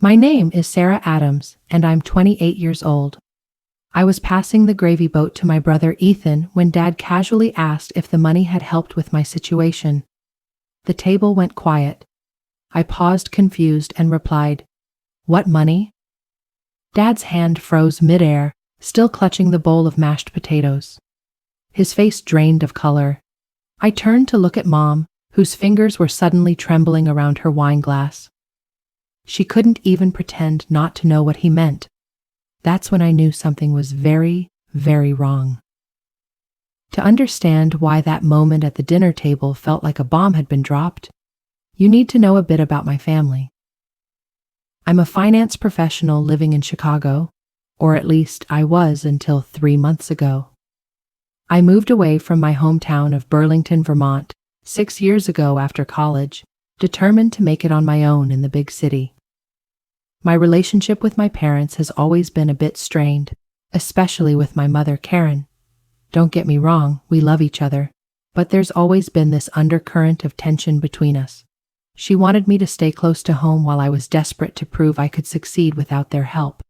My name is Sarah Adams, and I'm 28 years old. I was passing the gravy boat to my brother Ethan when Dad casually asked if the money had helped with my situation. The table went quiet. I paused confused and replied, "What money?" Dad's hand froze midair, still clutching the bowl of mashed potatoes. His face drained of color. I turned to look at Mom, whose fingers were suddenly trembling around her wine glass. She couldn't even pretend not to know what he meant. That's when I knew something was very, very wrong. To understand why that moment at the dinner table felt like a bomb had been dropped, you need to know a bit about my family. I'm a finance professional living in Chicago, or at least I was until 3 months ago. I moved away from my hometown of Burlington, Vermont, 6 years ago after college, determined to make it on my own in the big city. My relationship with my parents has always been a bit strained, especially with my mother, Karen. Don't get me wrong, we love each other, but there's always been this undercurrent of tension between us. She wanted me to stay close to home while I was desperate to prove I could succeed without their help.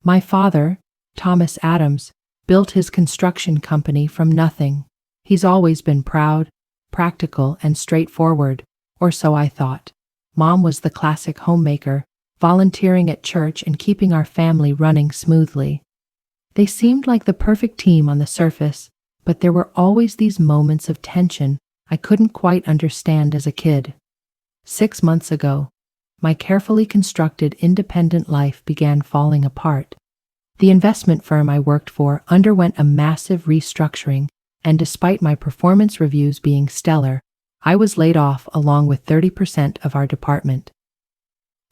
My father, Thomas Adams, built his construction company from nothing. He's always been proud, practical, and straightforward, or so I thought. Mom was the classic homemaker, volunteering at church and keeping our family running smoothly. They seemed like the perfect team on the surface, but there were always these moments of tension I couldn't quite understand as a kid. 6 months ago, my carefully constructed independent life began falling apart. The investment firm I worked for underwent a massive restructuring, and despite my performance reviews being stellar, I was laid off along with 30% of our department.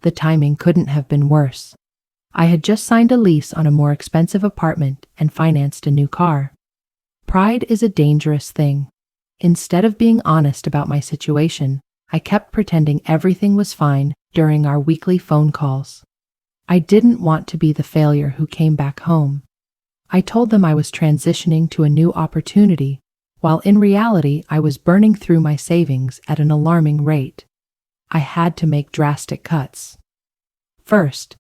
The timing couldn't have been worse. I had just signed a lease on a more expensive apartment and financed a new car. Pride is a dangerous thing. Instead of being honest about my situation, I kept pretending everything was fine during our weekly phone calls. I didn't want to be the failure who came back home. I told them I was transitioning to a new opportunity, while in reality I was burning through my savings at an alarming rate. I had to make drastic cuts. First,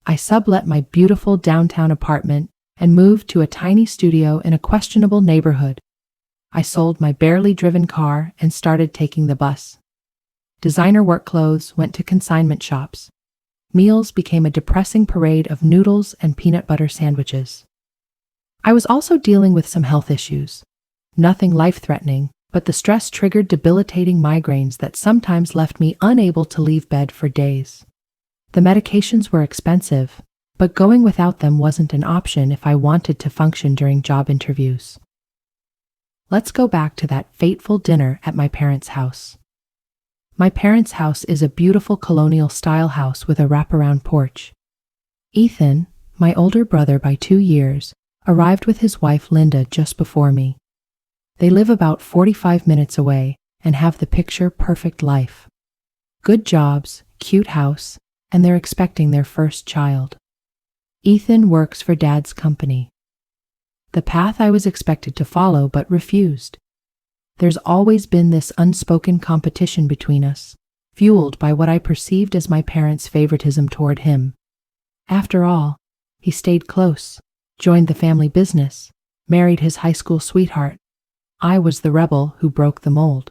I sublet my beautiful downtown apartment and moved to a tiny studio in a questionable neighborhood. I sold my barely driven car and started taking the bus. Designer work clothes went to consignment shops. Meals became a depressing parade of noodles and peanut butter sandwiches. I was also dealing with some health issues. Nothing life-threatening, but the stress triggered debilitating migraines that sometimes left me unable to leave bed for days. The medications were expensive, but going without them wasn't an option if I wanted to function during job interviews. Let's go back to that fateful dinner at my parents' house. My parents' house is a beautiful colonial-style house with a wraparound porch. Ethan, my older brother by 2 years, arrived with his wife Linda just before me. They live about 45 minutes away and have the picture-perfect life. Good jobs, cute house, and they're expecting their first child. Ethan works for Dad's company. The path I was expected to follow but refused. There's always been this unspoken competition between us, fueled by what I perceived as my parents' favoritism toward him. After all, he stayed close, joined the family business, married his high school sweetheart. I was the rebel who broke the mold.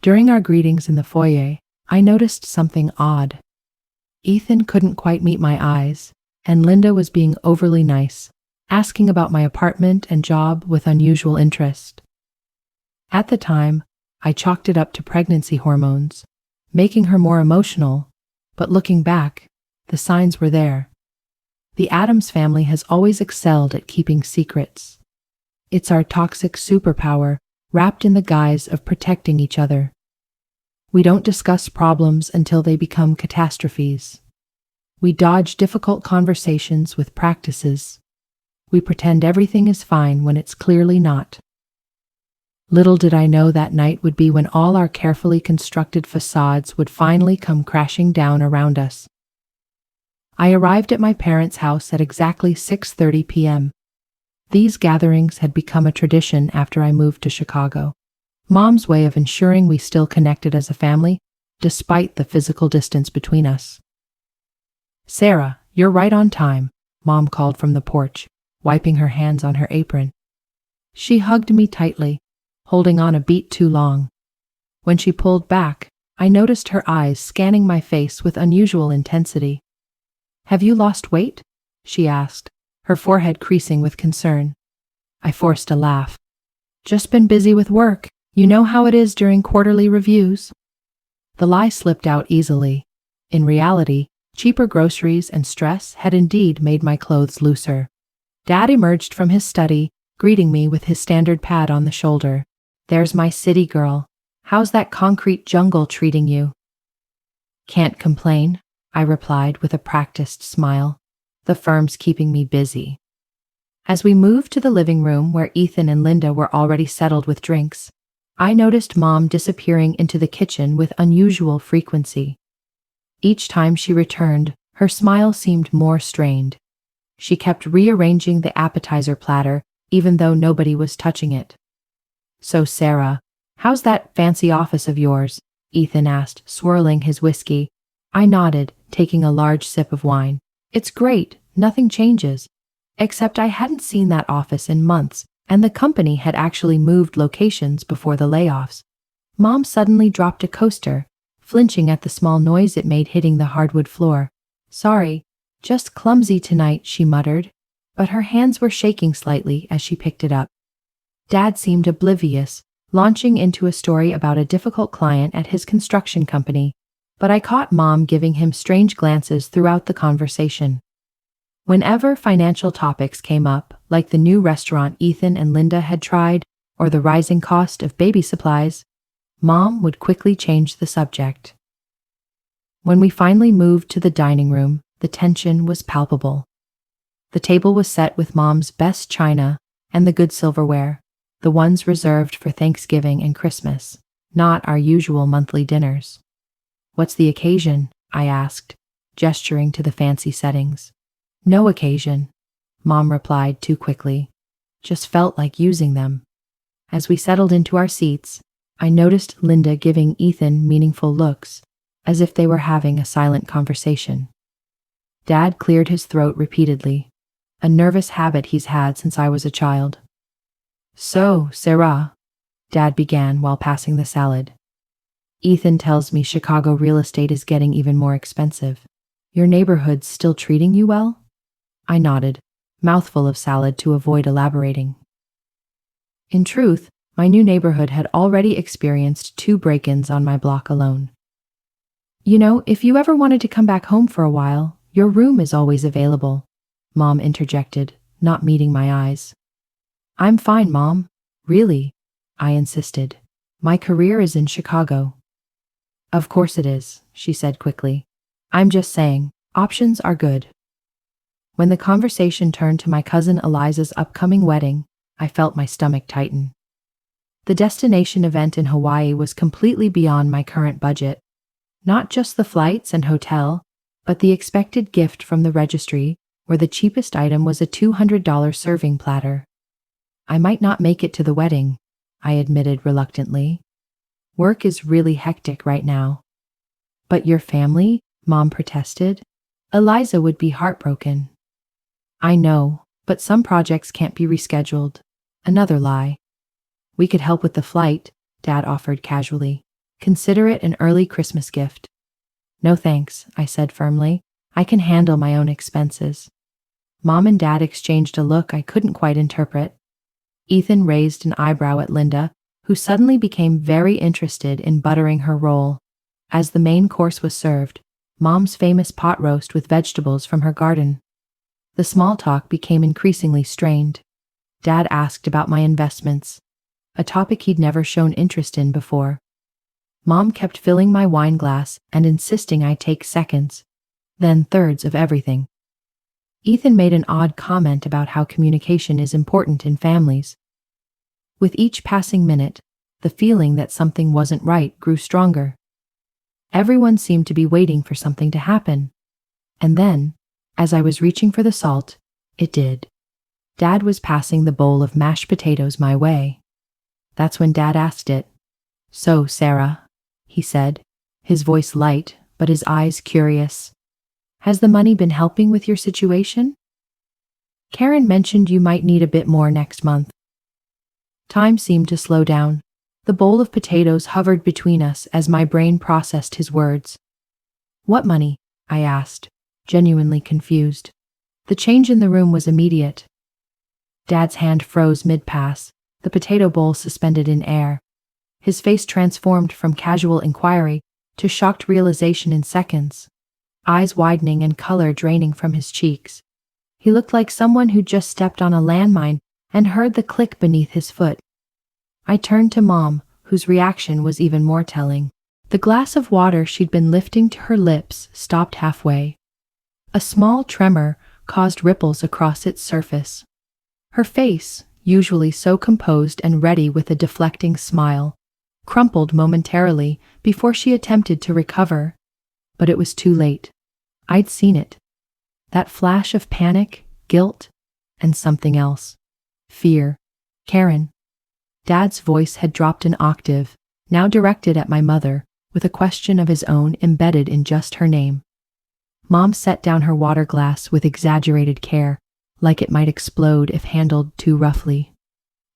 During our greetings in the foyer, I noticed something odd. Ethan couldn't quite meet my eyes, and Linda was being overly nice, asking about my apartment and job with unusual interest. At the time, I chalked it up to pregnancy hormones, making her more emotional, but looking back, the signs were there. The Addams family has always excelled at keeping secrets. It's our toxic superpower, wrapped in the guise of protecting each other. We don't discuss problems until they become catastrophes. We dodge difficult conversations with practices. We pretend everything is fine when it's clearly not. Little did I know that night would be when all our carefully constructed facades would finally come crashing down around us. I arrived at my parents' house at exactly 6:30 p.m. These gatherings had become a tradition after I moved to Chicago. Mom's way of ensuring we still connected as a family, despite the physical distance between us. Sarah, you're right on time, Mom called from the porch, wiping her hands on her apron. She hugged me tightly, holding on a beat too long. When she pulled back, I noticed her eyes scanning my face with unusual intensity. Have you lost weight? She asked, her forehead creasing with concern. I forced a laugh. Just been busy with work. You know how it is during quarterly reviews. The lie slipped out easily. In reality, cheaper groceries and stress had indeed made my clothes looser. Dad emerged from his study, greeting me with his standard pat on the shoulder. There's my city girl. How's that concrete jungle treating you? Can't complain, I replied with a practiced smile. The firm's keeping me busy. As we moved to the living room where Ethan and Linda were already settled with drinks, I noticed Mom disappearing into the kitchen with unusual frequency. Each time she returned, her smile seemed more strained. She kept rearranging the appetizer platter, even though nobody was touching it. So Sarah, how's that fancy office of yours? Ethan asked, swirling his whiskey. I nodded, taking a large sip of wine. It's great, nothing changes. Except I hadn't seen that office in months, and the company had actually moved locations before the layoffs. Mom suddenly dropped a coaster, flinching at the small noise it made hitting the hardwood floor. Sorry, just clumsy tonight, she muttered, but her hands were shaking slightly as she picked it up. Dad seemed oblivious, launching into a story about a difficult client at his construction company, but I caught Mom giving him strange glances throughout the conversation. Whenever financial topics came up, like the new restaurant Ethan and Linda had tried, or the rising cost of baby supplies, Mom would quickly change the subject. When we finally moved to the dining room, the tension was palpable. The table was set with Mom's best china and the good silverware, the ones reserved for Thanksgiving and Christmas, not our usual monthly dinners. What's the occasion? I asked, gesturing to the fancy settings. No occasion, Mom replied too quickly. Just felt like using them. As we settled into our seats, I noticed Linda giving Ethan meaningful looks, as if they were having a silent conversation. Dad cleared his throat repeatedly, a nervous habit he's had since I was a child. So, Sarah, Dad began while passing the salad. Ethan tells me Chicago real estate is getting even more expensive. Your neighborhood's still treating you well? I nodded, mouthful of salad to avoid elaborating. In truth, my new neighborhood had already experienced 2 break-ins on my block alone. You know, if you ever wanted to come back home for a while, your room is always available, Mom interjected, not meeting my eyes. I'm fine, Mom. Really? I insisted. My career is in Chicago. Of course it is, she said quickly. I'm just saying, options are good. When the conversation turned to my cousin Eliza's upcoming wedding, I felt my stomach tighten. The destination event in Hawaii was completely beyond my current budget. Not just the flights and hotel, but the expected gift from the registry, where the cheapest item was a $200 serving platter. I might not make it to the wedding, I admitted reluctantly. Work is really hectic right now. But your family? Mom protested. Eliza would be heartbroken. I know, but some projects can't be rescheduled. Another lie. We could help with the flight, Dad offered casually. Consider it an early Christmas gift. No thanks, I said firmly. I can handle my own expenses. Mom and Dad exchanged a look I couldn't quite interpret. Ethan raised an eyebrow at Linda, who suddenly became very interested in buttering her roll. As the main course was served, Mom's famous pot roast with vegetables from her garden. The small talk became increasingly strained. Dad asked about my investments, a topic he'd never shown interest in before. Mom kept filling my wine glass and insisting I take seconds, then thirds of everything. Ethan made an odd comment about how communication is important in families. With each passing minute, the feeling that something wasn't right grew stronger. Everyone seemed to be waiting for something to happen. And then, as I was reaching for the salt, it did. Dad was passing the bowl of mashed potatoes my way. That's when Dad asked it. So, Sarah, he said, his voice light, but his eyes curious. Has the money been helping with your situation? Karen mentioned you might need a bit more next month. Time seemed to slow down. The bowl of potatoes hovered between us as my brain processed his words. What money? I asked, genuinely confused. The change in the room was immediate. Dad's hand froze mid-pass, the potato bowl suspended in air. His face transformed from casual inquiry to shocked realization in seconds, eyes widening and color draining from his cheeks. He looked like someone who'd just stepped on a landmine and heard the click beneath his foot. I turned to Mom, whose reaction was even more telling. The glass of water she'd been lifting to her lips stopped halfway. A small tremor caused ripples across its surface. Her face, usually so composed and ready with a deflecting smile, crumpled momentarily before she attempted to recover. But it was too late. I'd seen it. That flash of panic, guilt, and something else. Fear. Karen. Dad's voice had dropped an octave, now directed at my mother, with a question of his own embedded in just her name. Mom set down her water glass with exaggerated care, like it might explode if handled too roughly.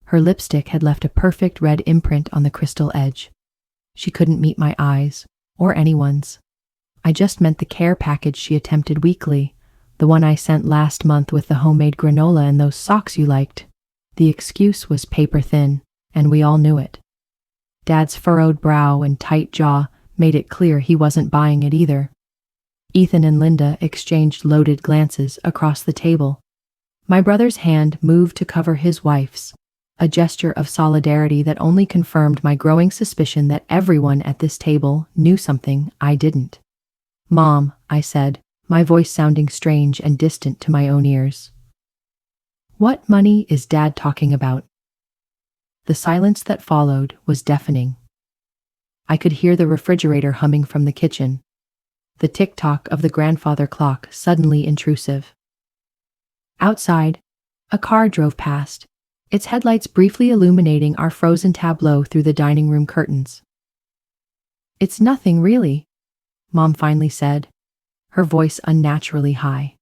Her lipstick had left a perfect red imprint on the crystal edge. She couldn't meet my eyes, or anyone's. I just meant the care package she attempted weekly, the one I sent last month with the homemade granola and those socks you liked. The excuse was paper thin, and we all knew it. Dad's furrowed brow and tight jaw made it clear he wasn't buying it either. Ethan and Linda exchanged loaded glances across the table. My brother's hand moved to cover his wife's, a gesture of solidarity that only confirmed my growing suspicion that everyone at this table knew something I didn't. Mom, I said, my voice sounding strange and distant to my own ears. What money is Dad talking about? The silence that followed was deafening. I could hear the refrigerator humming from the kitchen, the tick-tock of the grandfather clock suddenly intrusive. Outside, a car drove past, its headlights briefly illuminating our frozen tableau through the dining room curtains. It's nothing, really, Mom finally said, her voice unnaturally high.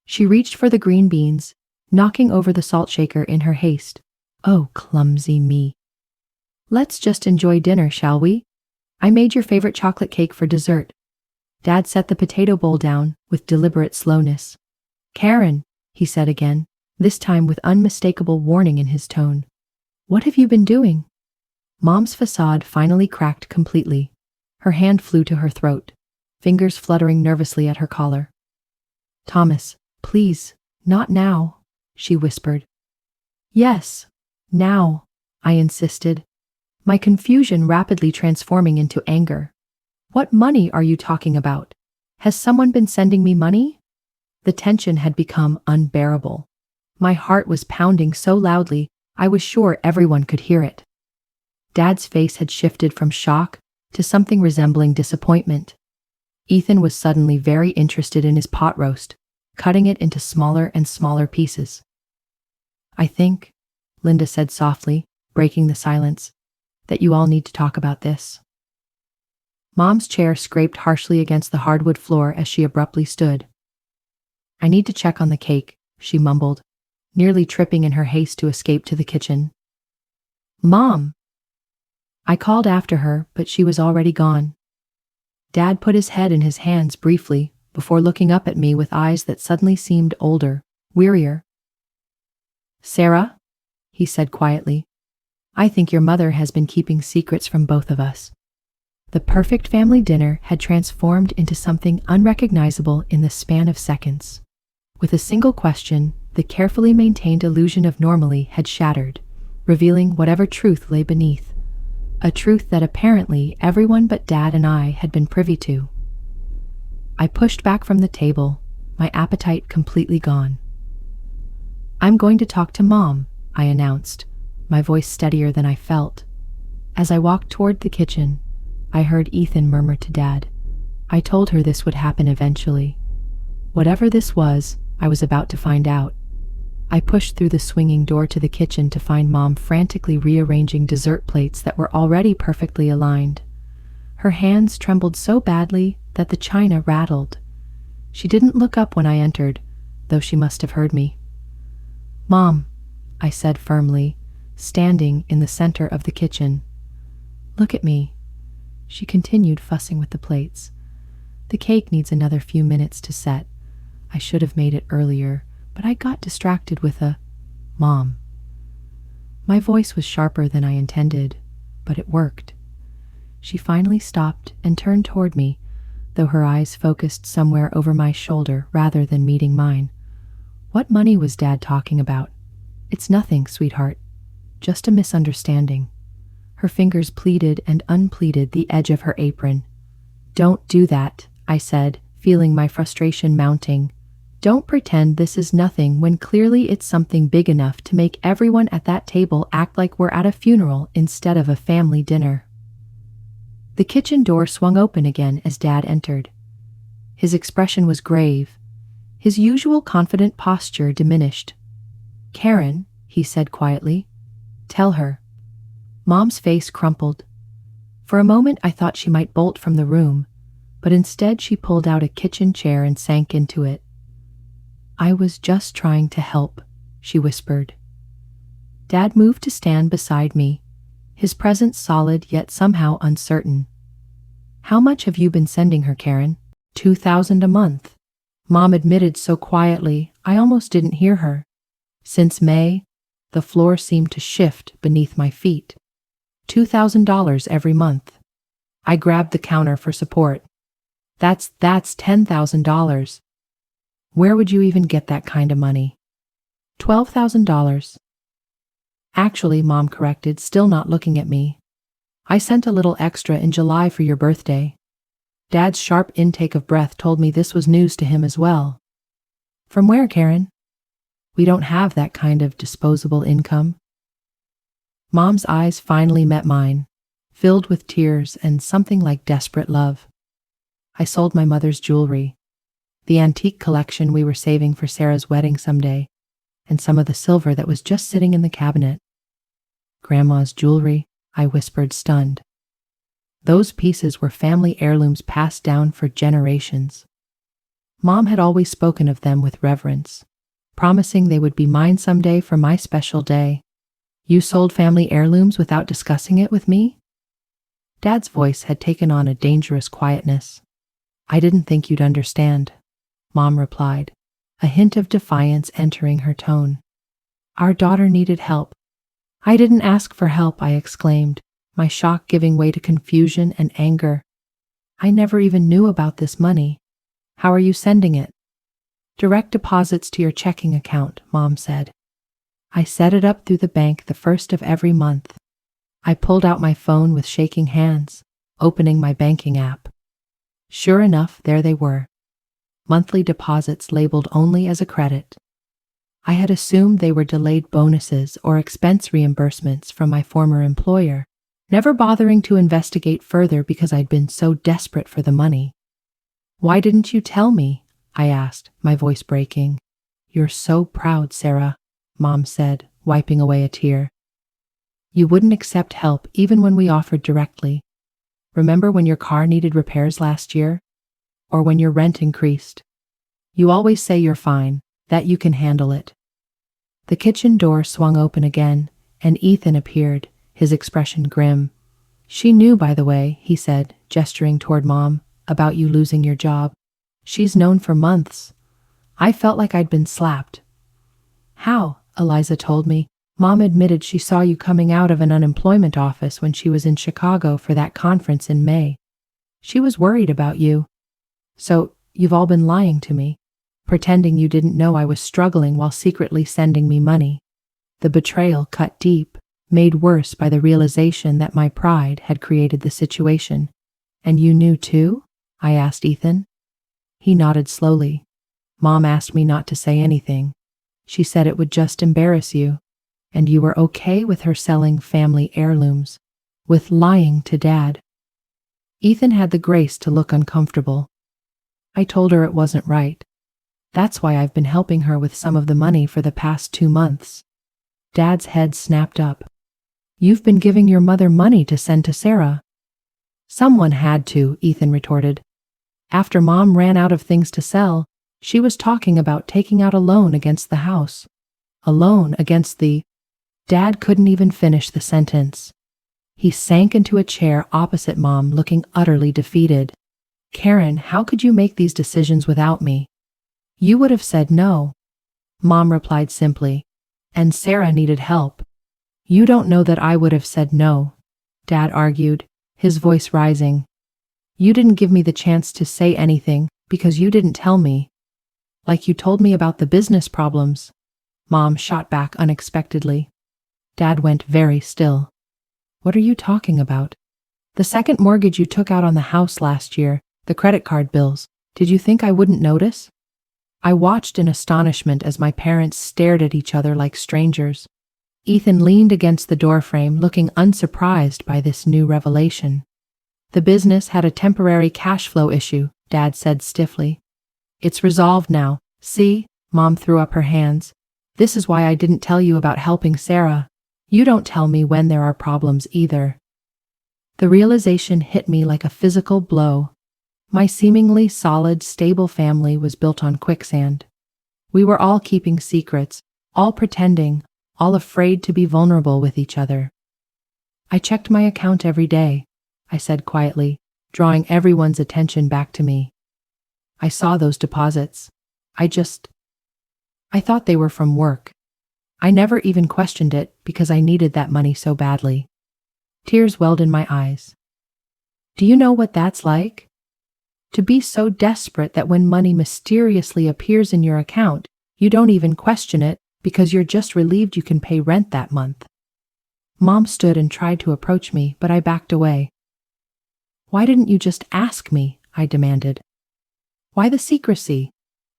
She reached for the green beans, knocking over the salt shaker in her haste. Oh, clumsy me. Let's just enjoy dinner, shall we? I made your favorite chocolate cake for dessert. Dad set the potato bowl down with deliberate slowness. Karen, he said again, this time with unmistakable warning in his tone. What have you been doing? Mom's facade finally cracked completely. Her hand flew to her throat, fingers fluttering nervously at her collar. Thomas, please, not now, she whispered. Yes, now, I insisted, my confusion rapidly transforming into anger. What money are you talking about? Has someone been sending me money? The tension had become unbearable. My heart was pounding so loudly, I was sure everyone could hear it. Dad's face had shifted from shock to something resembling disappointment. Ethan was suddenly very interested in his pot roast, cutting it into smaller and smaller pieces. I think, Linda said softly, breaking the silence, that you all need to talk about this. Mom's chair scraped harshly against the hardwood floor as she abruptly stood. I need to check on the cake, she mumbled, nearly tripping in her haste to escape to the kitchen. Mom! I called after her, but she was already gone. Dad put his head in his hands briefly, before looking up at me with eyes that suddenly seemed older, wearier. Sarah, he said quietly, I think your mother has been keeping secrets from both of us. The perfect family dinner had transformed into something unrecognizable in the span of seconds. With a single question, the carefully maintained illusion of normalcy had shattered, revealing whatever truth lay beneath. A truth that apparently everyone but Dad and I had been privy to. I pushed back from the table, my appetite completely gone. I'm going to talk to Mom, I announced, my voice steadier than I felt. As I walked toward the kitchen, I heard Ethan murmur to Dad. I told her this would happen eventually. Whatever this was, I was about to find out. I pushed through the swinging door to the kitchen to find Mom frantically rearranging dessert plates that were already perfectly aligned. Her hands trembled so badly that the china rattled. She didn't look up when I entered, though she must have heard me. "Mom," I said firmly, standing in the center of the kitchen. "Look at me." She continued fussing with the plates. "The cake needs another few minutes to set. I should have made it earlier, but I got distracted with a Mom." My voice was sharper than I intended, but it worked. She finally stopped and turned toward me, though her eyes focused somewhere over my shoulder rather than meeting mine. "What money was Dad talking about?" "It's nothing, sweetheart. Just a misunderstanding." Her fingers pleated and unpleated the edge of her apron. "Don't do that," I said, feeling my frustration mounting. "Don't pretend this is nothing when clearly it's something big enough to make everyone at that table act like we're at a funeral instead of a family dinner." The kitchen door swung open again as Dad entered. His expression was grave. His usual confident posture diminished. "Karen," he said quietly, "tell her." Mom's face crumpled. For a moment I thought she might bolt from the room, but instead she pulled out a kitchen chair and sank into it. "I was just trying to help," she whispered. Dad moved to stand beside me, his presence solid yet somehow uncertain. "How much have you been sending her, Karen?" $2,000 a month. Mom admitted so quietly I almost didn't hear her. Since May, the floor seemed to shift beneath my feet. $2,000 every month. I grabbed the counter for support. That's $10,000. Where would you even get that kind of money?" $12,000. Actually, Mom corrected, still not looking at me. "I sent a little extra in July for your birthday." Dad's sharp intake of breath told me this was news to him as well. "From where, Karen?" "We don't have that kind of disposable income." Mom's eyes finally met mine, filled with tears and something like desperate love. "I sold my mother's jewelry, the antique collection we were saving for Sarah's wedding someday, and some of the silver that was just sitting in the cabinet." "Grandma's jewelry," I whispered, stunned. Those pieces were family heirlooms passed down for generations. Mom had always spoken of them with reverence, promising they would be mine someday for my special day. "You sold family heirlooms without discussing it with me?" Dad's voice had taken on a dangerous quietness. "I didn't think you'd understand," Mom replied, a hint of defiance entering her tone. "Our daughter needed help." "I didn't ask for help," I exclaimed, my shock giving way to confusion and anger. "I never even knew about this money. How are you sending it?" "Direct deposits to your checking account," Mom said. "I set it up through the bank the first of every month." I pulled out my phone with shaking hands, opening my banking app. Sure enough, there they were. Monthly deposits labeled only as a credit. I had assumed they were delayed bonuses or expense reimbursements from my former employer, never bothering to investigate further because I'd been so desperate for the money. "Why didn't you tell me?" I asked, my voice breaking. "You're so proud, Sarah," Mom said, wiping away a tear. "You wouldn't accept help even when we offered directly. Remember when your car needed repairs last year? Or when your rent increased? You always say you're fine, that you can handle it." The kitchen door swung open again, and Ethan appeared, his expression grim. "She knew, by the way," he said, gesturing toward Mom, "about you losing your job. She's known for months." I felt like I'd been slapped. "How?" Eliza told me. "Mom admitted she saw you coming out of an unemployment office when she was in Chicago for that conference in May. She was worried about you. So, you've all been lying to me, pretending you didn't know I was struggling while secretly sending me money." The betrayal cut deep, made worse by the realization that my pride had created the situation. "And you knew too?" I asked Ethan. He nodded slowly. "Mom asked me not to say anything. She said it would just embarrass you. And you were okay with her selling family heirlooms, with lying to Dad." Ethan had the grace to look uncomfortable. "I told her it wasn't right. That's why I've been helping her with some of the money for the past 2 months." Dad's head snapped up. "You've been giving your mother money to send to Sarah?" "Someone had to," Ethan retorted. After Mom ran out of things to sell, she was talking about taking out a loan against the house. A loan against the... Dad couldn't even finish the sentence. He sank into a chair opposite Mom, looking utterly defeated. Karen, how could you make these decisions without me? You would have said no. Mom replied simply. And Sarah needed help. You don't know that I would have said no, Dad argued, his voice rising. You didn't give me the chance to say anything because you didn't tell me. Like you told me about the business problems. Mom shot back unexpectedly. Dad went very still. What are you talking about? The second mortgage you took out on the house last year, the credit card bills. Did you think I wouldn't notice? I watched in astonishment as my parents stared at each other like strangers. Ethan leaned against the doorframe, looking unsurprised by this new revelation. The business had a temporary cash flow issue, Dad said stiffly. It's resolved now. See? Mom threw up her hands. This is why I didn't tell you about helping Sarah. You don't tell me when there are problems either. The realization hit me like a physical blow. My seemingly solid, stable family was built on quicksand. We were all keeping secrets, all pretending, all afraid to be vulnerable with each other. I checked my account every day, I said quietly, drawing everyone's attention back to me. I saw those deposits. I thought they were from work. I never even questioned it because I needed that money so badly. Tears welled in my eyes. Do you know what that's like? To be so desperate that when money mysteriously appears in your account, you don't even question it because you're just relieved you can pay rent that month. Mom stood and tried to approach me, but I backed away. Why didn't you just ask me? I demanded. Why the secrecy?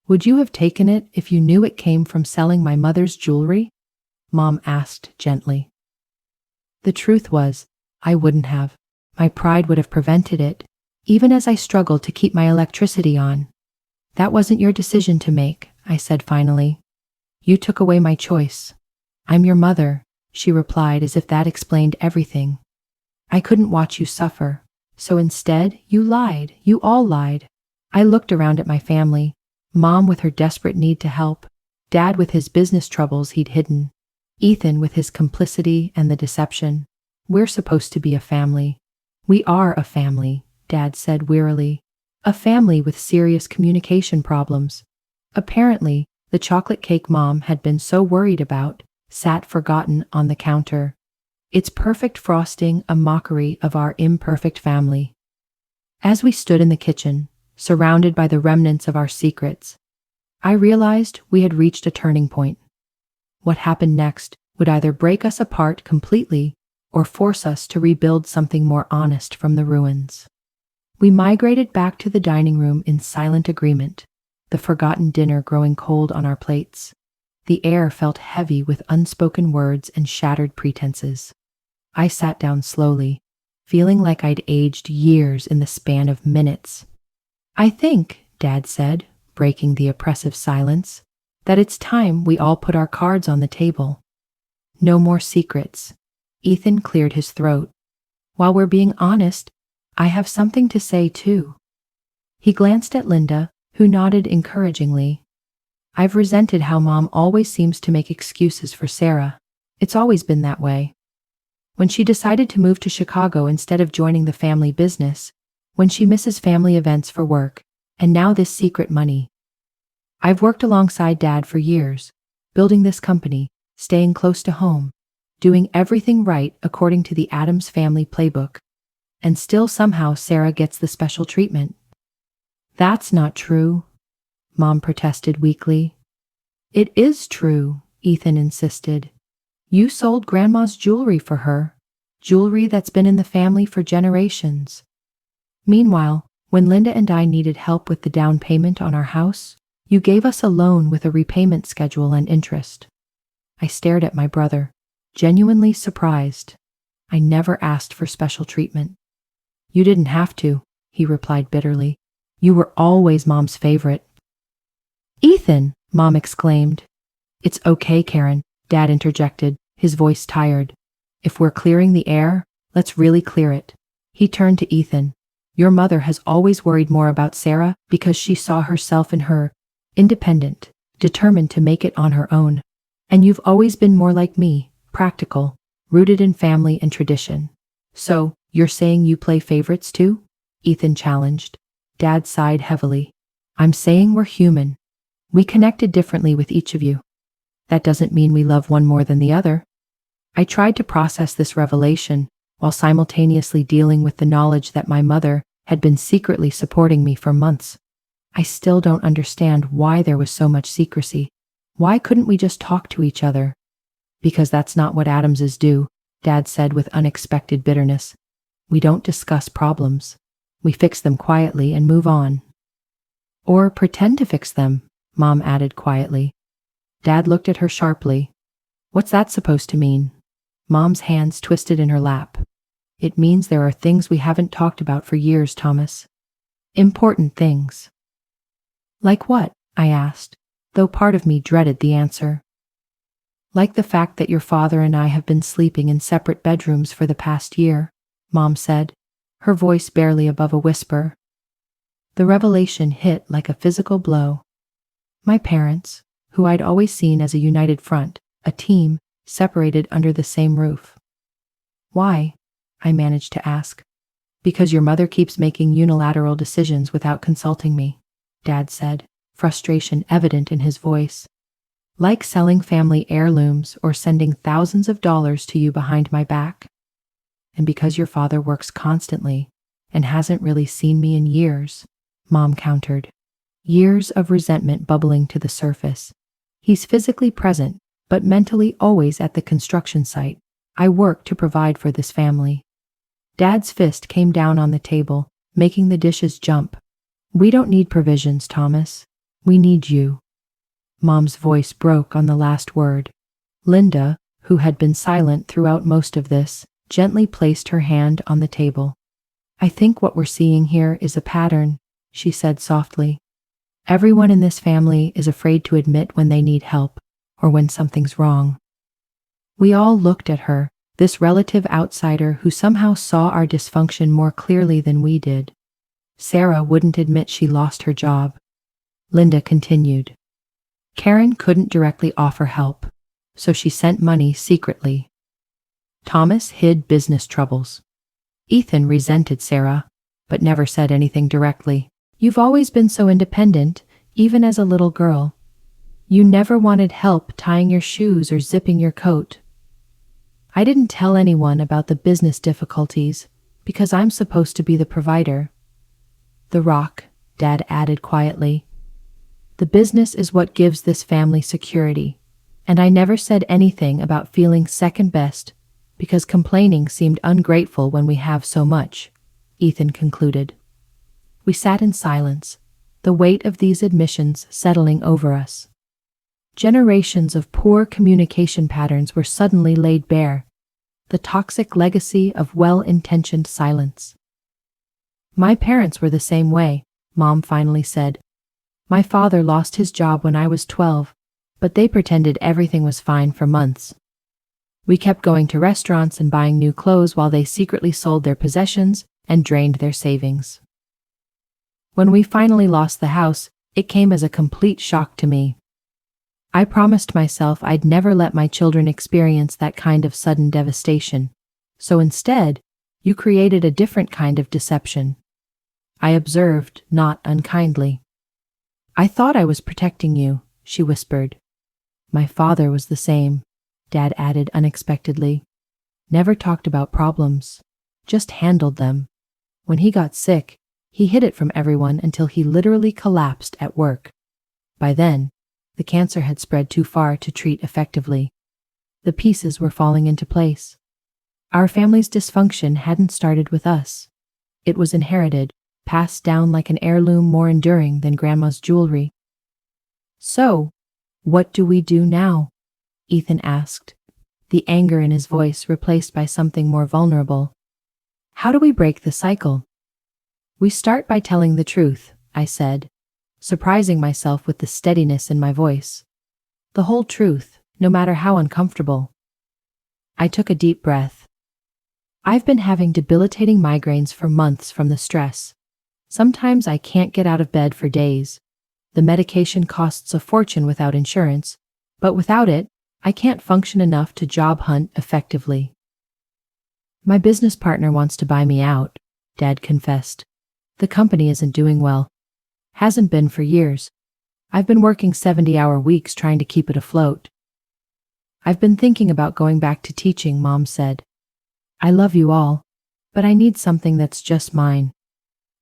Would you have taken it if you knew it came from selling my mother's jewelry? Mom asked gently. The truth was, I wouldn't have. My pride would have prevented it, even as I struggled to keep my electricity on. That wasn't your decision to make, I said finally. You took away my choice. I'm your mother, she replied as if that explained everything. I couldn't watch you suffer, so instead you lied. You all lied. I looked around at my family. Mom with her desperate need to help, Dad with his business troubles he'd hidden, Ethan with his complicity and the deception. We're supposed to be a family. We are a family, Dad said wearily. A family with serious communication problems. Apparently, the chocolate cake Mom had been so worried about sat forgotten on the counter. Its perfect frosting a mockery of our imperfect family. As we stood in the kitchen, surrounded by the remnants of our secrets, I realized we had reached a turning point. What happened next would either break us apart completely or force us to rebuild something more honest from the ruins. We migrated back to the dining room in silent agreement, the forgotten dinner growing cold on our plates. The air felt heavy with unspoken words and shattered pretenses. I sat down slowly, feeling like I'd aged years in the span of minutes. I think, Dad said, breaking the oppressive silence, that it's time we all put our cards on the table. No more secrets. Ethan cleared his throat. While we're being honest, I have something to say too. He glanced at Linda, who nodded encouragingly. I've resented how Mom always seems to make excuses for Sarah. It's always been that way. When she decided to move to Chicago instead of joining the family business, when she misses family events for work, and now this secret money. I've worked alongside Dad for years, building this company, staying close to home, doing everything right according to the Addams family playbook. And still somehow Sarah gets the special treatment. That's not true, Mom protested weakly. It is true, Ethan insisted. You sold Grandma's jewelry for her, jewelry that's been in the family for generations. Meanwhile, when Linda and I needed help with the down payment on our house, you gave us a loan with a repayment schedule and interest. I stared at my brother, genuinely surprised. I never asked for special treatment. You didn't have to, he replied bitterly. You were always Mom's favorite. Ethan, Mom exclaimed. It's okay, Karen, Dad interjected, his voice tired. If we're clearing the air, let's really clear it. He turned to Ethan. Your mother has always worried more about Sarah because she saw herself in her, independent, determined to make it on her own. And you've always been more like me, practical, rooted in family and tradition. So, you're saying you play favorites too? Ethan challenged. Dad sighed heavily. I'm saying we're human. We connected differently with each of you. That doesn't mean we love one more than the other. I tried to process this revelation while simultaneously dealing with the knowledge that my mother had been secretly supporting me for months. I still don't understand why there was so much secrecy. Why couldn't we just talk to each other? Because that's not what Adamses do, Dad said with unexpected bitterness. We don't discuss problems. We fix them quietly and move on. Or pretend to fix them, Mom added quietly. Dad looked at her sharply. What's that supposed to mean? Mom's hands twisted in her lap. It means there are things we haven't talked about for years, Thomas. Important things. Like what? I asked, though part of me dreaded the answer. Like the fact that your father and I have been sleeping in separate bedrooms for the past year, Mom said, her voice barely above a whisper. The revelation hit like a physical blow. My parents, who I'd always seen as a united front, a team, separated under the same roof. Why? I managed to ask. Because your mother keeps making unilateral decisions without consulting me, Dad said, frustration evident in his voice. Like selling family heirlooms or sending thousands of dollars to you behind my back. And because your father works constantly and hasn't really seen me in years, Mom countered. Years of resentment bubbling to the surface. He's physically present, but mentally always at the construction site. I work to provide for this family. Dad's fist came down on the table, making the dishes jump. We don't need provisions, Thomas. We need you. Mom's voice broke on the last word. Linda, who had been silent throughout most of this, gently placed her hand on the table. I think what we're seeing here is a pattern, she said softly. Everyone in this family is afraid to admit when they need help, or when something's wrong. We all looked at her, this relative outsider who somehow saw our dysfunction more clearly than we did. Sarah wouldn't admit she lost her job. Linda continued. Karen couldn't directly offer help, so she sent money secretly. Thomas hid business troubles. Ethan resented Sarah, but never said anything directly. You've always been so independent, even as a little girl. You never wanted help tying your shoes or zipping your coat. I didn't tell anyone about the business difficulties because I'm supposed to be the provider. The rock, Dad added quietly. The business is what gives this family security, and I never said anything about feeling second best because complaining seemed ungrateful when we have so much, Ethan concluded. We sat in silence, the weight of these admissions settling over us. Generations of poor communication patterns were suddenly laid bare, the toxic legacy of well-intentioned silence. My parents were the same way, Mom finally said. My father lost his job when I was 12, but they pretended everything was fine for months. We kept going to restaurants and buying new clothes while they secretly sold their possessions and drained their savings. When we finally lost the house, it came as a complete shock to me. I promised myself I'd never let my children experience that kind of sudden devastation. So instead, you created a different kind of deception. I observed, not unkindly. I thought I was protecting you, she whispered. My father was the same, Dad added unexpectedly. Never talked about problems, just handled them. When he got sick, he hid it from everyone until he literally collapsed at work. By then, the cancer had spread too far to treat effectively. The pieces were falling into place. Our family's dysfunction hadn't started with us. It was inherited, passed down like an heirloom more enduring than Grandma's jewelry. So, what do we do now? Ethan asked, the anger in his voice replaced by something more vulnerable. How do we break the cycle? We start by telling the truth, I said, surprising myself with the steadiness in my voice. The whole truth, no matter how uncomfortable. I took a deep breath. I've been having debilitating migraines for months from the stress. Sometimes I can't get out of bed for days. The medication costs a fortune without insurance, but without it, I can't function enough to job hunt effectively. My business partner wants to buy me out, Dad confessed. The company isn't doing well. Hasn't been for years. I've been working 70-hour weeks trying to keep it afloat. I've been thinking about going back to teaching, Mom said. I love you all, but I need something that's just mine.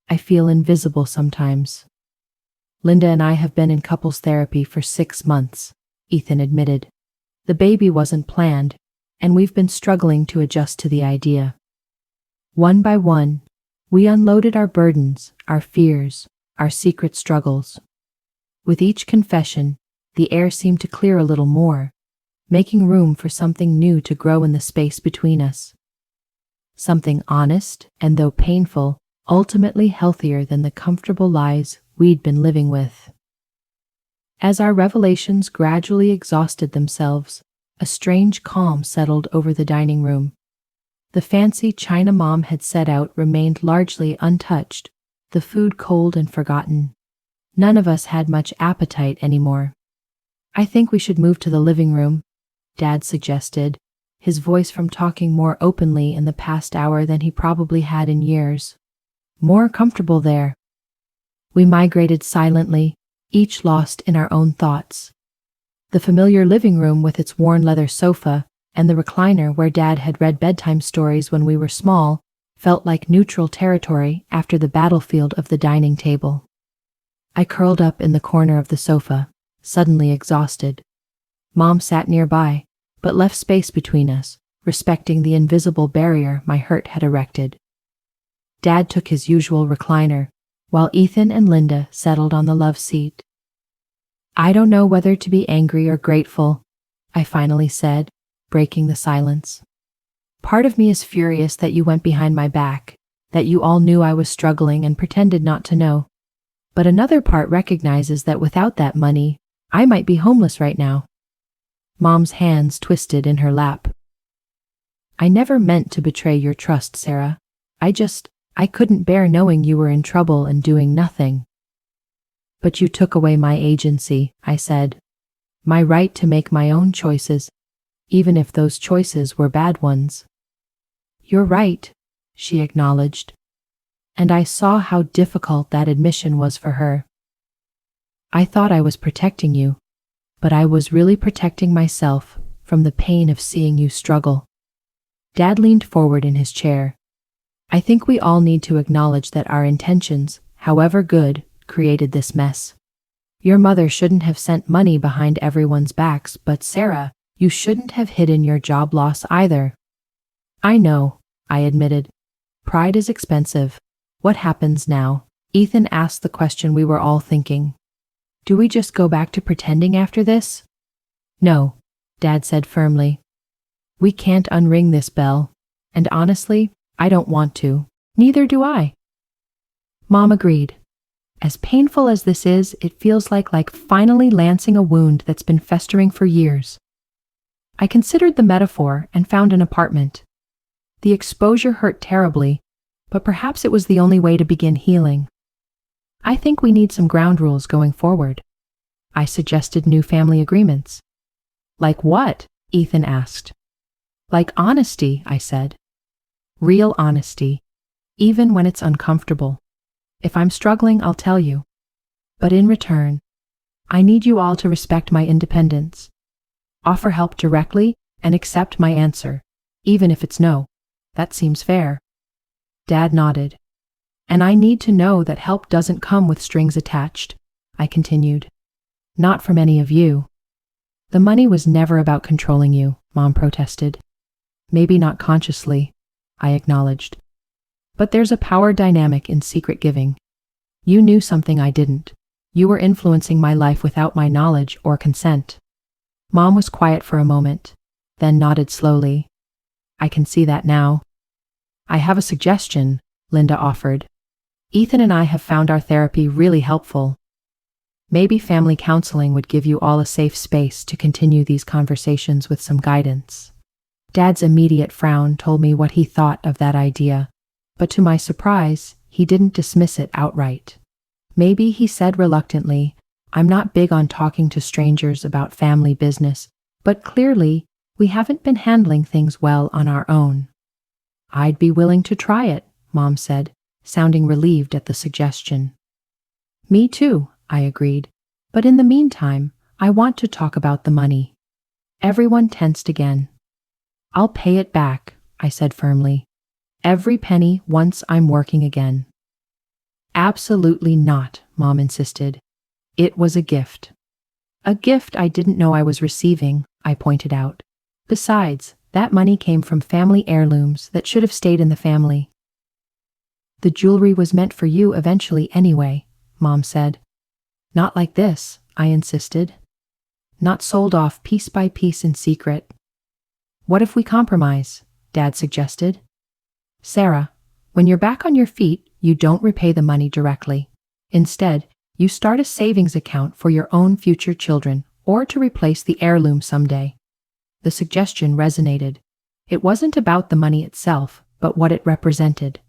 I feel invisible sometimes. Linda and I have been in couples therapy for 6 months, Ethan admitted. The baby wasn't planned, and we've been struggling to adjust to the idea. One by one, we unloaded our burdens, our fears, our secret struggles. With each confession, the air seemed to clear a little more, making room for something new to grow in the space between us. Something honest, and though painful, ultimately healthier than the comfortable lies we'd been living with. As our revelations gradually exhausted themselves, a strange calm settled over the dining room. The fancy china Mom had set out remained largely untouched, the food cold and forgotten. None of us had much appetite anymore. I think we should move to the living room, Dad suggested, his voice from talking more openly in the past hour than he probably had in years. More comfortable there. We migrated silently, each lost in our own thoughts. The familiar living room with its worn leather sofa and the recliner where Dad had read bedtime stories when we were small felt like neutral territory after the battlefield of the dining table. I curled up in the corner of the sofa, suddenly exhausted. Mom sat nearby, but left space between us, respecting the invisible barrier my hurt had erected. Dad took his usual recliner, while Ethan and Linda settled on the love seat. I don't know whether to be angry or grateful, I finally said, breaking the silence. Part of me is furious that you went behind my back, that you all knew I was struggling and pretended not to know. But another part recognizes that without that money, I might be homeless right now. Mom's hands twisted in her lap. I never meant to betray your trust, Sarah. I couldn't bear knowing you were in trouble and doing nothing. But you took away my agency, I said. My right to make my own choices, even if those choices were bad ones. You're right, she acknowledged. And I saw how difficult that admission was for her. I thought I was protecting you, but I was really protecting myself from the pain of seeing you struggle. Dad leaned forward in his chair. I think we all need to acknowledge that our intentions, however good, created this mess. Your mother shouldn't have sent money behind everyone's backs, but Sarah, you shouldn't have hidden your job loss either. I know, I admitted. Pride is expensive. What happens now? Ethan asked the question we were all thinking. Do we just go back to pretending after this? No, Dad said firmly. We can't unring this bell, and honestly, I don't want to. Neither do I. Mom agreed. As painful as this is, it feels like finally lancing a wound that's been festering for years. I considered the metaphor and found an apartment. The exposure hurt terribly, but perhaps it was the only way to begin healing. I think we need some ground rules going forward. I suggested new family agreements. Like what? Ethan asked. Like honesty, I said. Real honesty, even when it's uncomfortable. If I'm struggling, I'll tell you. But in return, I need you all to respect my independence. Offer help directly and accept my answer, even if it's no. That seems fair. Dad nodded. And I need to know that help doesn't come with strings attached, I continued. Not from any of you. The money was never about controlling you, Mom protested. Maybe not consciously, I acknowledged. But there's a power dynamic in secret giving. You knew something I didn't. You were influencing my life without my knowledge or consent. Mom was quiet for a moment, then nodded slowly. I can see that now. I have a suggestion, Linda offered. Ethan and I have found our therapy really helpful. Maybe family counseling would give you all a safe space to continue these conversations with some guidance. Dad's immediate frown told me what he thought of that idea, but to my surprise, he didn't dismiss it outright. Maybe, he said reluctantly, I'm not big on talking to strangers about family business, but clearly, we haven't been handling things well on our own. I'd be willing to try it, Mom said, sounding relieved at the suggestion. Me too, I agreed, but in the meantime, I want to talk about the money. Everyone tensed again. I'll pay it back, I said firmly. Every penny once I'm working again. Absolutely not, Mom insisted. It was a gift. A gift I didn't know I was receiving, I pointed out. Besides, that money came from family heirlooms that should have stayed in the family. The jewelry was meant for you eventually anyway, Mom said. Not like this, I insisted. Not sold off piece by piece in secret. What if we compromise? Dad suggested. Sarah, when you're back on your feet, you don't repay the money directly. Instead, you start a savings account for your own future children or to replace the heirloom someday. The suggestion resonated. It wasn't about the money itself, but what it represented.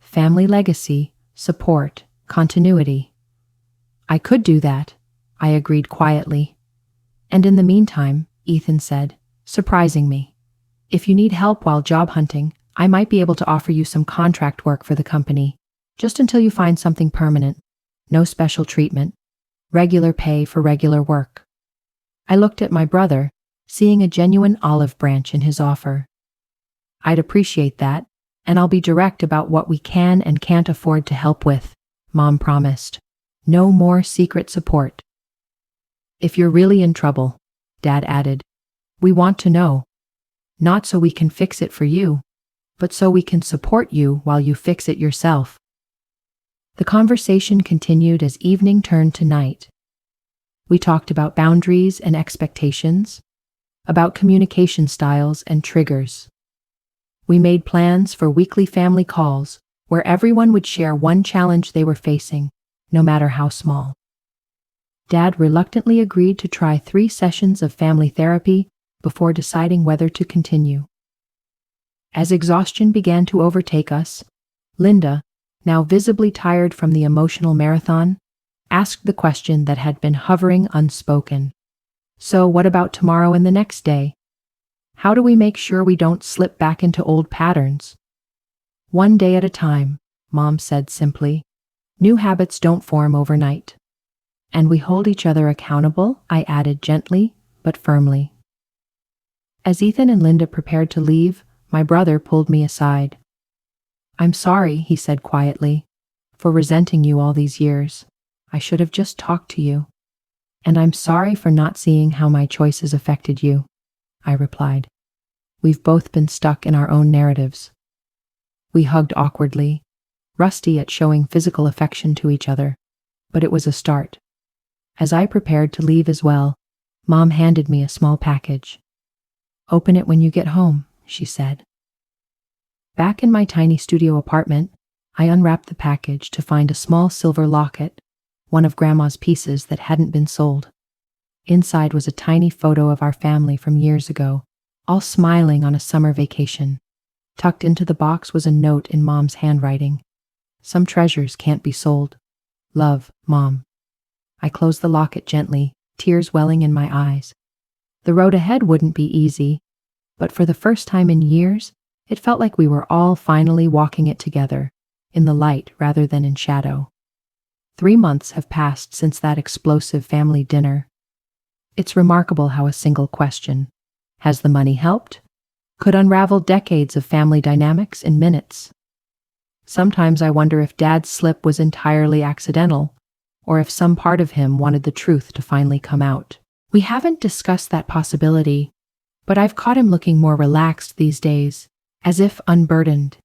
Family legacy, support, continuity. I could do that, I agreed quietly. And in the meantime, Ethan said, surprising me. If you need help while job hunting, I might be able to offer you some contract work for the company, just until you find something permanent. No special treatment. Regular pay for regular work. I looked at my brother, seeing a genuine olive branch in his offer. I'd appreciate that, and I'll be direct about what we can and can't afford to help with, Mom promised. No more secret support. If you're really in trouble, Dad added, we want to know. Not so we can fix it for you, but so we can support you while you fix it yourself. The conversation continued as evening turned to night. We talked about boundaries and expectations, about communication styles and triggers. We made plans for weekly family calls where everyone would share one challenge they were facing, no matter how small. Dad reluctantly agreed to try 3 sessions of family therapy before deciding whether to continue. As exhaustion began to overtake us, Linda, now visibly tired from the emotional marathon, asked the question that had been hovering unspoken. So what about tomorrow and the next day? How do we make sure we don't slip back into old patterns? One day at a time, Mom said simply. New habits don't form overnight. And we hold each other accountable, I added gently, but firmly. As Ethan and Linda prepared to leave, my brother pulled me aside. I'm sorry, he said quietly, for resenting you all these years. I should have just talked to you. And I'm sorry for not seeing how my choices affected you, I replied. We've both been stuck in our own narratives. We hugged awkwardly, rusty at showing physical affection to each other, but it was a start. As I prepared to leave as well, Mom handed me a small package. Open it when you get home, she said. Back in my tiny studio apartment, I unwrapped the package to find a small silver locket, one of Grandma's pieces that hadn't been sold. Inside was a tiny photo of our family from years ago, all smiling on a summer vacation. Tucked into the box was a note in Mom's handwriting. Some treasures can't be sold. Love, Mom. I closed the locket gently, tears welling in my eyes. The road ahead wouldn't be easy, but for the first time in years, it felt like we were all finally walking it together, in the light rather than in shadow. 3 months have passed since that explosive family dinner. It's remarkable how a single question, has the money helped, could unravel decades of family dynamics in minutes. Sometimes I wonder if Dad's slip was entirely accidental, or if some part of him wanted the truth to finally come out. We haven't discussed that possibility, but I've caught him looking more relaxed these days, as if unburdened.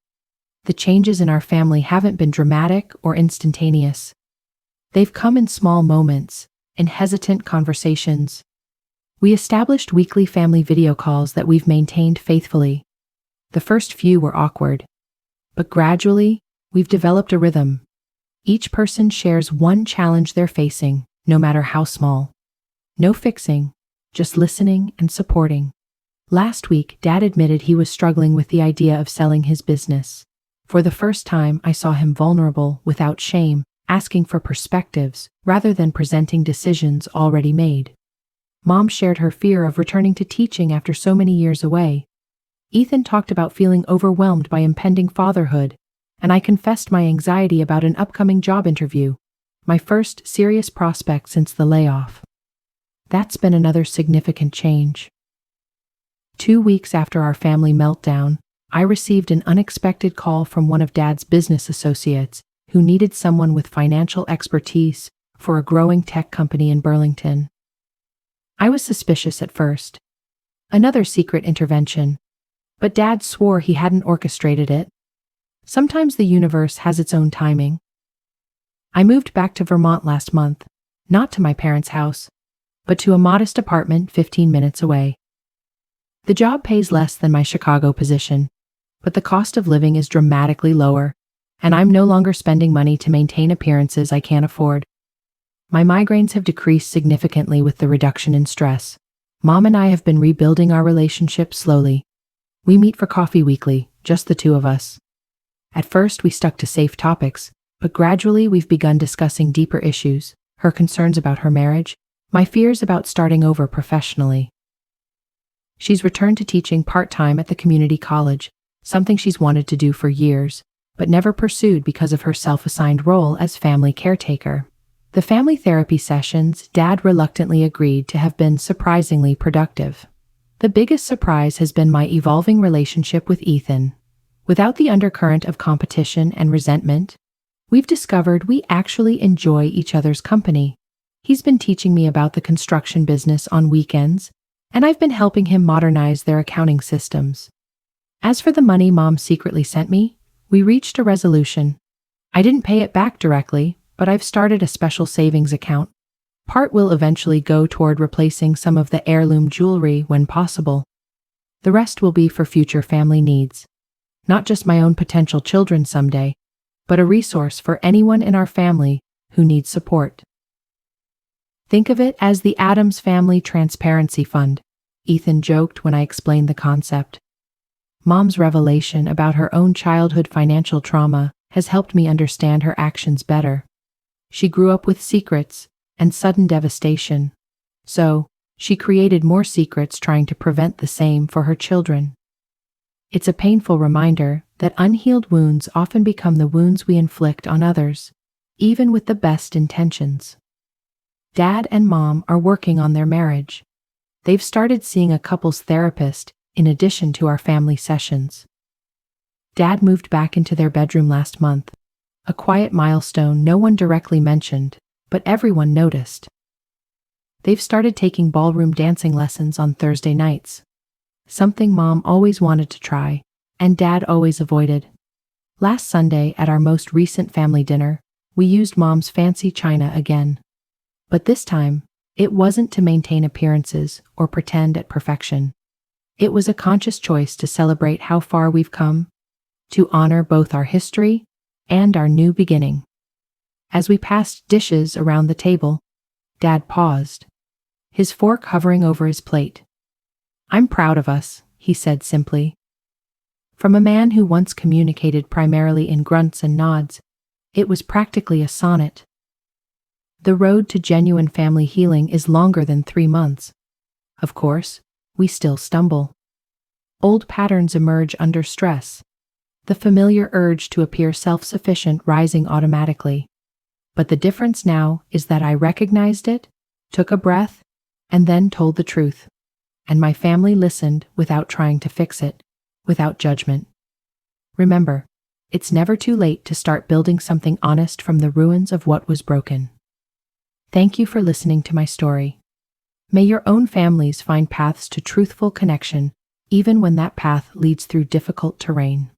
The changes in our family haven't been dramatic or instantaneous. They've come in small moments, in hesitant conversations. We established weekly family video calls that we've maintained faithfully. The first few were awkward, but gradually, we've developed a rhythm. Each person shares one challenge they're facing, no matter how small. No fixing, just listening and supporting. Last week, Dad admitted he was struggling with the idea of selling his business. For the first time, I saw him vulnerable, without shame, asking for perspectives, rather than presenting decisions already made. Mom shared her fear of returning to teaching after so many years away. Ethan talked about feeling overwhelmed by impending fatherhood, and I confessed my anxiety about an upcoming job interview, my first serious prospect since the layoff. That's been another significant change. 2 weeks after our family meltdown, I received an unexpected call from one of Dad's business associates who needed someone with financial expertise for a growing tech company in Burlington. I was suspicious at first. Another secret intervention. But Dad swore he hadn't orchestrated it. Sometimes the universe has its own timing. I moved back to Vermont last month, not to my parents' house, but to a modest apartment 15 minutes away. The job pays less than my Chicago position, but the cost of living is dramatically lower, and I'm no longer spending money to maintain appearances I can't afford. My migraines have decreased significantly with the reduction in stress. Mom and I have been rebuilding our relationship slowly. We meet for coffee weekly, just the two of us. At first, we stuck to safe topics, but gradually we've begun discussing deeper issues, her concerns about her marriage, my fears about starting over professionally. She's returned to teaching part-time at the community college, something she's wanted to do for years, but never pursued because of her self-assigned role as family caretaker. The family therapy sessions Dad reluctantly agreed to have been surprisingly productive. The biggest surprise has been my evolving relationship with Ethan. Without the undercurrent of competition and resentment, we've discovered we actually enjoy each other's company. He's been teaching me about the construction business on weekends, and I've been helping him modernize their accounting systems. As for the money Mom secretly sent me, we reached a resolution. I didn't pay it back directly, but I've started a special savings account. Part will eventually go toward replacing some of the heirloom jewelry when possible. The rest will be for future family needs. Not just my own potential children someday, but a resource for anyone in our family who needs support. Think of it as the Addams Family Transparency Fund, Ethan joked when I explained the concept. Mom's revelation about her own childhood financial trauma has helped me understand her actions better. She grew up with secrets and sudden devastation, so she created more secrets trying to prevent the same for her children. It's a painful reminder that unhealed wounds often become the wounds we inflict on others, even with the best intentions. Dad and Mom are working on their marriage. They've started seeing a couples therapist in addition to our family sessions. Dad moved back into their bedroom last month, a quiet milestone no one directly mentioned, but everyone noticed. They've started taking ballroom dancing lessons on Thursday nights, something Mom always wanted to try, and Dad always avoided. Last Sunday at our most recent family dinner, we used Mom's fancy china again. But this time, it wasn't to maintain appearances or pretend at perfection. It was a conscious choice to celebrate how far we've come, to honor both our history and our new beginning. As we passed dishes around the table, Dad paused, his fork hovering over his plate. "I'm proud of us," he said simply. From a man who once communicated primarily in grunts and nods, it was practically a sonnet. The road to genuine family healing is longer than 3 months. Of course, we still stumble. Old patterns emerge under stress, the familiar urge to appear self-sufficient rising automatically. But the difference now is that I recognized it, took a breath, and then told the truth. And my family listened without trying to fix it, without judgment. Remember, it's never too late to start building something honest from the ruins of what was broken. Thank you for listening to my story. May your own families find paths to truthful connection, even when that path leads through difficult terrain.